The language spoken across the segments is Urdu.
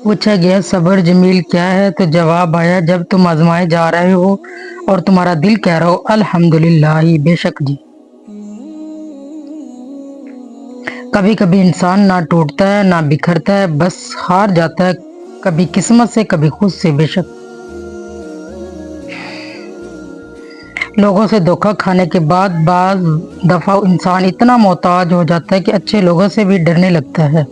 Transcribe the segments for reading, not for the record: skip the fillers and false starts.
پوچھا گیا صبر جمیل کیا ہے تو جواب آیا جب تم آزمائے جا رہے ہو اور تمہارا دل کہہ رہا ہو الحمدللہ ہی بے شک جی۔ کبھی کبھی انسان نہ ٹوٹتا ہے نہ بکھرتا ہے، بس ہار جاتا ہے، کبھی قسمت سے کبھی خود سے بے شک۔ لوگوں سے دھوکا کھانے کے بعد بعض دفعہ انسان اتنا محتاج ہو جاتا ہے کہ اچھے لوگوں سے بھی ڈرنے لگتا ہے۔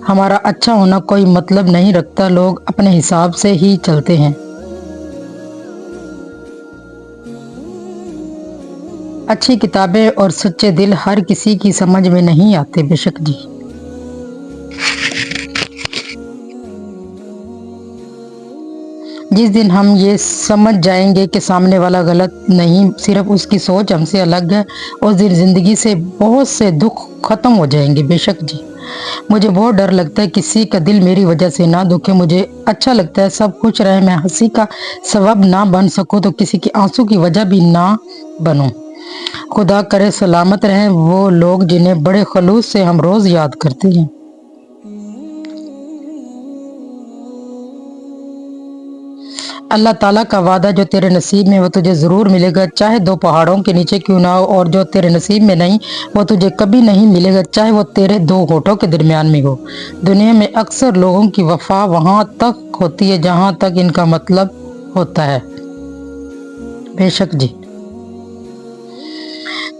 ہمارا اچھا ہونا کوئی مطلب نہیں رکھتا، لوگ اپنے حساب سے ہی چلتے ہیں۔ اچھی کتابیں اور سچے دل ہر کسی کی سمجھ میں نہیں آتے بے شک جی۔ جس دن ہم یہ سمجھ جائیں گے کہ سامنے والا غلط نہیں، صرف اس کی سوچ ہم سے الگ ہے، اس دن زندگی سے بہت سے دکھ ختم ہو جائیں گے بے شک جی۔ مجھے بہت ڈر لگتا ہے کسی کا دل میری وجہ سے نہ دکھے، مجھے اچھا لگتا ہے سب خوش رہے، میں ہنسی کا سبب نہ بن سکوں تو کسی کے آنسو کی وجہ بھی نہ بنوں۔ خدا کرے سلامت رہیں وہ لوگ جنہیں بڑے خلوص سے ہم روز یاد کرتے ہیں۔ اللہ تعالیٰ کا وعدہ جو تیرے نصیب میں وہ تجھے ضرور ملے گا، چاہے 2 پہاڑوں کے نیچے کیوں نہ ہو، اور جو تیرے نصیب میں نہیں وہ تجھے کبھی نہیں ملے گا، چاہے وہ تیرے 2 ہونٹوں کے درمیان میں ہو۔ دنیا میں اکثر لوگوں کی وفا وہاں تک ہوتی ہے جہاں تک ان کا مطلب ہوتا ہے بے شک جی۔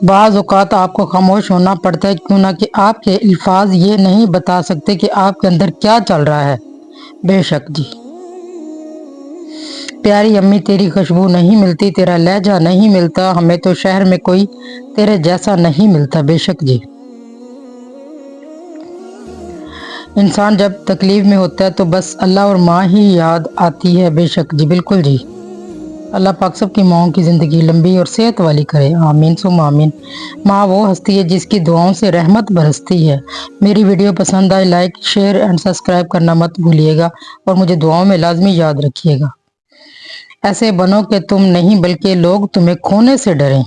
بعض اوقات آپ کو خاموش ہونا پڑتا ہے کیوں نہ کہ آپ کے الفاظ یہ نہیں بتا سکتے کہ آپ کے اندر کیا چل رہا ہے بے شک جی۔ پیاری امی تیری خوشبو نہیں ملتی، تیرا لہجہ نہیں ملتا، ہمیں تو شہر میں کوئی تیرے جیسا نہیں ملتا بے شک جی۔ انسان جب تکلیف میں ہوتا ہے تو بس اللہ اور ماں ہی یاد آتی ہے بے شک جی، بالکل جی۔ اللہ پاک سب کی ماؤں کی زندگی لمبی اور صحت والی کرے، آمین ثم آمین۔ ماں وہ ہستی ہے جس کی دعاؤں سے رحمت برستی ہے۔ میری ویڈیو پسند آئے لائک شیئر اینڈ سبسکرائب کرنا مت بھولیے گا اور مجھے دعاؤں میں لازمی یاد رکھیے گا۔ ایسے بنو کہ تم نہیں بلکہ لوگ تمہیں کھونے سے ڈریں۔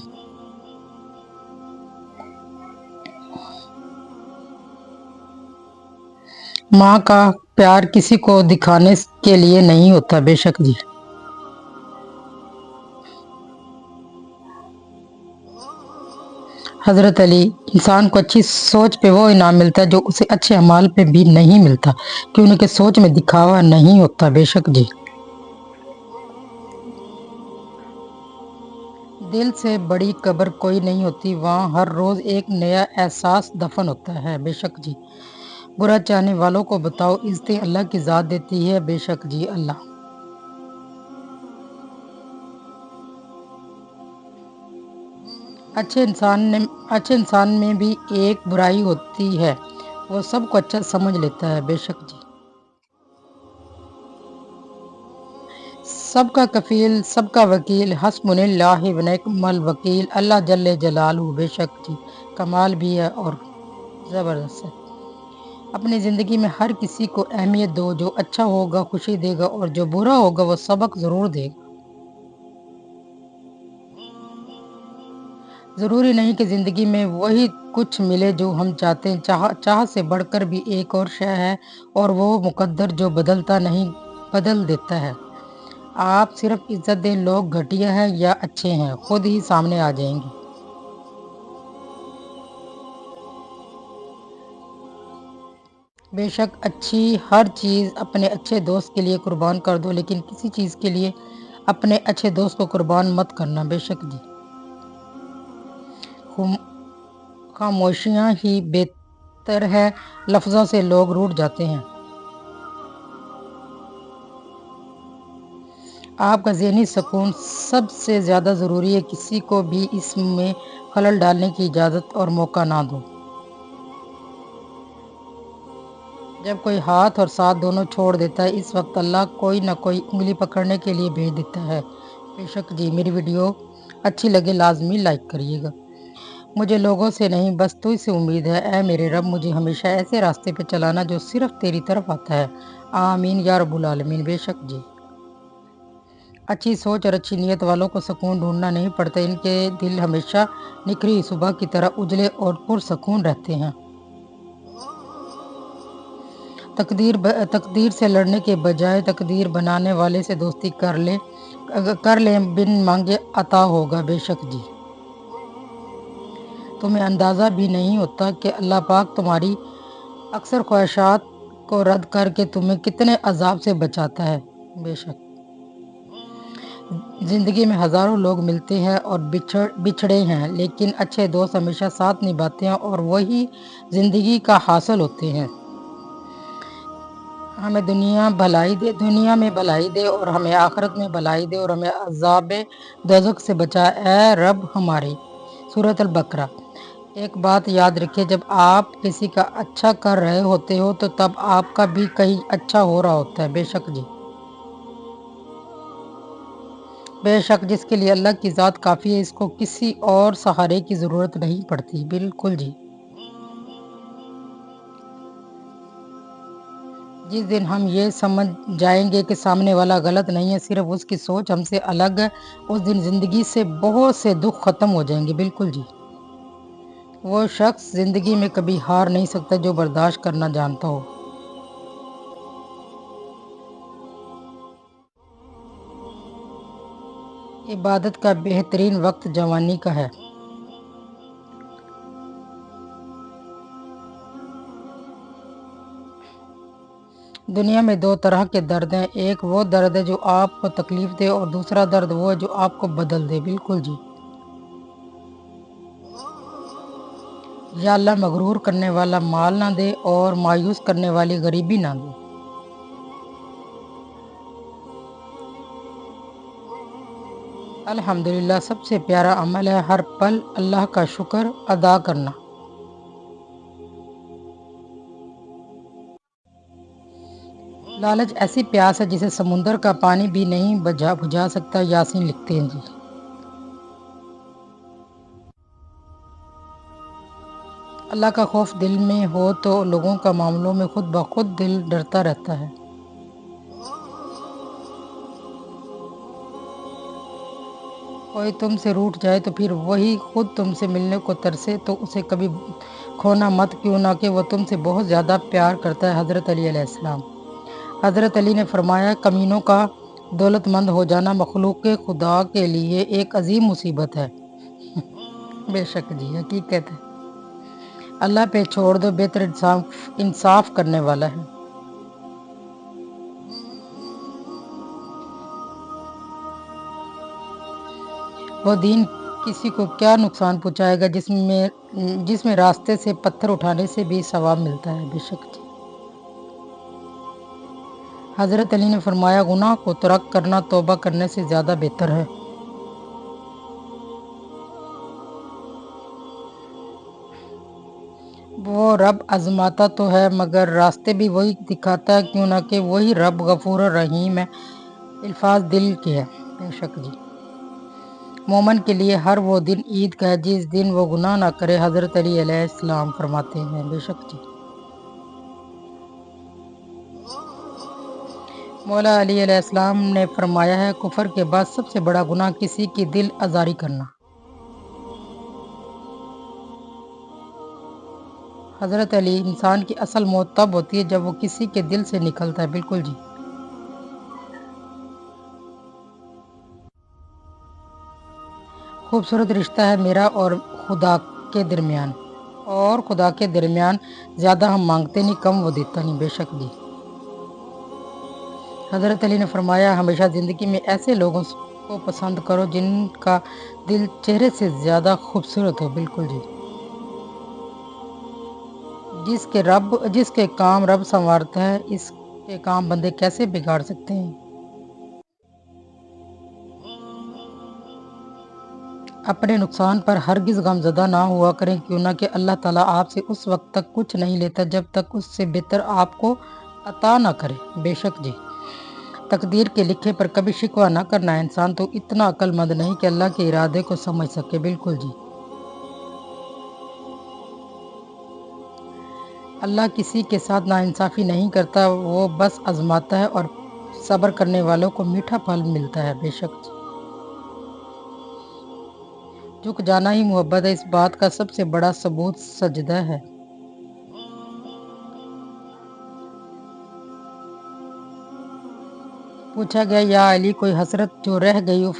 ماں کا پیار کسی کو دکھانے کے لیے نہیں ہوتا بے شک جی۔ حضرت علی انسان کو اچھی سوچ پہ وہ انعام ملتا ہے جو اسے اچھے اعمال پہ بھی نہیں ملتا، کیونکہ سوچ میں دکھاوا نہیں ہوتا بے شک جی۔ دل سے بڑی قبر کوئی نہیں ہوتی، وہاں ہر روز ایک نیا احساس دفن ہوتا ہے بے شک جی۔ برا چاہنے والوں کو بتاؤ عزتیں اللہ کی ذات دیتی ہے بے شک جی۔ اللہ اچھے انسان میں بھی ایک برائی ہوتی ہے، وہ سب کو اچھا سمجھ لیتا ہے بے شک جی۔ سب کا کفیل سب کا وکیل حسبنا اللہ و نعم الوکیل، اللہ جل جلالہ بے شک جی، کمال بھی ہے اور زبردست ہے۔ اپنی زندگی میں ہر کسی کو اہمیت دو، جو اچھا ہوگا خوشی دے گا اور جو برا ہوگا وہ سبق ضرور دے گا۔ ضروری نہیں کہ زندگی میں وہی کچھ ملے جو ہم چاہتے ہیں، چاہ سے بڑھ کر بھی ایک اور شے ہے اور وہ مقدر جو بدلتا نہیں بدل دیتا ہے۔ آپ صرف عزت دیں، لوگ گھٹیا ہے یا اچھے ہیں خود ہی سامنے آ جائیں گے۔ بے شک اچھی ہر چیز اپنے اچھے دوست کے لیے قربان کر دو، لیکن کسی چیز کے لیے اپنے اچھے دوست کو قربان مت کرنا بے شک جی۔ خاموشیاں ہی بہتر ہے، لفظوں سے لوگ روٹھ جاتے ہیں۔ آپ کا ذہنی سکون سب سے زیادہ ضروری ہے، کسی کو بھی اس میں خلل ڈالنے کی اجازت اور موقع نہ دو۔ جب کوئی ہاتھ اور ساتھ دونوں چھوڑ دیتا ہے اس وقت اللہ کوئی نہ کوئی انگلی پکڑنے کے لیے بھیج دیتا ہے بے شک جی۔ میری ویڈیو اچھی لگے لازمی لائک کریے گا۔ مجھے لوگوں سے نہیں بس تو سے امید ہے، اے میرے رب مجھے ہمیشہ ایسے راستے پہ چلانا جو صرف تیری طرف آتا ہے، آمین یا رب العالمین بے شک جی۔ اچھی سوچ اور اچھی نیت والوں کو سکون ڈھونڈنا نہیں پڑتا، ان کے دل ہمیشہ نکھری صبح کی طرح اجلے اور پرسکون رہتے ہیں۔ تقدیر سے لڑنے کے بجائے تقدیر بنانے والے سے دوستی کر لیں بن مانگے عطا ہوگا بے شک جی۔ تمہیں اندازہ بھی نہیں ہوتا کہ اللہ پاک تمہاری اکثر خواہشات کو رد کر کے تمہیں کتنے عذاب سے بچاتا ہے بے شک۔ زندگی میں ہزاروں لوگ ملتے ہیں اور بچھڑے ہیں، لیکن اچھے دوست ہمیشہ ساتھ نبھاتے ہیں اور وہی زندگی کا حاصل ہوتے ہیں۔ ہمیں دنیا میں بھلائی دے اور ہمیں آخرت میں بھلائی دے اور ہمیں عذاب دوزخ سے بچا اے رب ہماری۔ سورۃ البقرہ۔ ایک بات یاد رکھیں، جب آپ کسی کا اچھا کر رہے ہوتے ہو تو تب آپ کا بھی کہیں اچھا ہو رہا ہوتا ہے بے شک جی۔ بے شک جس کے لیے اللہ کی ذات کافی ہے، اس کو کسی اور سہارے کی ضرورت نہیں پڑتی بالکل جی۔ جس دن ہم یہ سمجھ جائیں گے کہ سامنے والا غلط نہیں ہے، صرف اس کی سوچ ہم سے الگ ہے، اس دن زندگی سے بہت سے دکھ ختم ہو جائیں گے بالکل جی۔ وہ شخص زندگی میں کبھی ہار نہیں سکتا جو برداشت کرنا جانتا ہو۔ عبادت کا بہترین وقت جوانی کا ہے۔ دنیا میں دو طرح کے درد ہیں، ایک وہ درد ہے جو آپ کو تکلیف دے اور دوسرا درد وہ ہے جو آپ کو بدل دے بالکل جی۔ یا اللہ مغرور کرنے والا مال نہ دے اور مایوس کرنے والی غریبی نہ دے۔ الحمدللہ سب سے پیارا عمل ہے ہر پل اللہ کا شکر ادا کرنا۔ لالچ ایسی پیاس ہے جسے سمندر کا پانی بھی نہیں بجھا سکتا، یاسین لکھتے ہیں جی۔ اللہ کا خوف دل میں ہو تو لوگوں کا معاملوں میں خود بخود دل ڈرتا رہتا ہے۔ کوئی تم سے روٹھ جائے تو پھر وہی خود تم سے ملنے کو ترسے تو اسے کبھی کھونا مت، کیوں نہ کہ وہ تم سے بہت زیادہ پیار کرتا ہے۔ حضرت علی علیہ السلام۔ حضرت علی نے فرمایا، کمینوں کا دولت مند ہو جانا مخلوق خدا کے لیے ایک عظیم مصیبت ہے۔ بے شک جی، حقیقت ہے۔ اللہ پہ چھوڑ دو، بہتر انصاف کرنے والا ہے۔ وہ دین کسی کو کیا نقصان پہنچائے گا جس میں راستے سے پتھر اٹھانے سے بھی ثواب ملتا ہے بے شک جی۔ حضرت علی نے فرمایا، گناہ کو ترک کرنا توبہ کرنے سے زیادہ بہتر ہے۔ وہ رب آزماتا تو ہے مگر راستے بھی وہی دکھاتا ہے، کیوں نہ کہ وہی رب غفور رحیم ہے۔ الفاظ دل کے ہے بے شک جی۔ مومن کے لیے ہر وہ دن عید کا ہے جس دن وہ گناہ نہ کرے۔ حضرت علی علیہ السلام فرماتے ہیں بے شک جی۔ مولا علی علیہ السلام نے فرمایا ہے، کفر کے بعد سب سے بڑا گناہ کسی کی دل آزاری کرنا۔ حضرت علی، انسان کی اصل موت تب ہوتی ہے جب وہ کسی کے دل سے نکلتا ہے بالکل جی۔ خوبصورت رشتہ ہے میرا اور خدا کے درمیان زیادہ ہم مانگتے نہیں، کم وہ دیتا نہیں بے شک جی۔ حضرت علی نے فرمایا، ہمیشہ زندگی میں ایسے لوگوں کو پسند کرو جن کا دل چہرے سے زیادہ خوبصورت ہو بالکل جی۔ جس کے کام رب سنوارتا ہے، اس کے کام بندے کیسے بگاڑ سکتے ہیں۔ اپنے نقصان پر ہرگز غمزدہ نہ ہوا کریں، کیوں نہ کہ اللہ تعالیٰ آپ سے اس وقت تک کچھ نہیں لیتا جب تک اس سے بہتر آپ کو عطا نہ کرے بے شک جی۔ تقدیر کے لکھے پر کبھی شکوہ نہ کرنا، انسان تو اتنا عقل مند نہیں کہ اللہ کے ارادے کو سمجھ سکے بالکل جی۔ اللہ کسی کے ساتھ ناانصافی نہیں کرتا، وہ بس آزماتا ہے اور صبر کرنے والوں کو میٹھا پھل ملتا ہے بے شک جی۔ جھک جانا ہی محبت ہے، اس بات کا سب سے بڑا ثبوت سجدہ ہے۔ پوچھا گیا یا علی کوئی حسرت جو رہ گئی ہو؟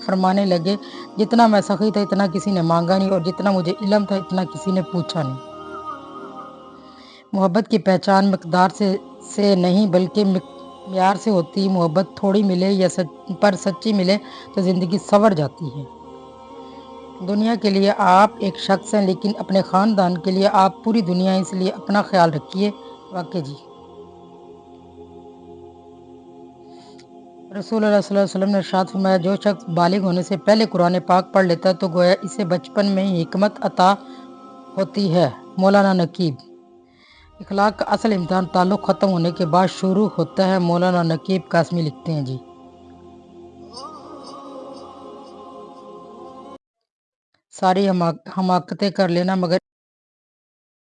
فرمانے لگے جتنا میں سخی تھا اتنا کسی نے مانگا نہیں، اور جتنا مجھے علم تھا اتنا کسی نے پوچھا نہیں۔ محبت کی پہچان مقدار سے نہیں بلکہ معیار سے ہوتی ہے۔ محبت تھوڑی ملے یا پر سچی ملے تو زندگی سنور جاتی ہے۔ دنیا کے لیے آپ ایک شخص ہیں، لیکن اپنے خاندان کے لیے آپ پوری دنیا ہیں، اس لیے اپنا خیال رکھیے۔ واقعی جی رسول اللہ صلی اللہ علیہ وسلم نے ارشاد فرمایا جو شخص بالغ ہونے سے پہلے قرآن پاک پڑھ لیتا ہے تو گویا اسے بچپن میں ہی حکمت عطا ہوتی ہے۔ مولانا نقیب۔ اخلاق کا اصل امتحان تعلق ختم ہونے کے بعد شروع ہوتا ہے۔ مولانا نقیب قاسمی لکھتے ہیں جی ساری حماقتیں کر لینا مگر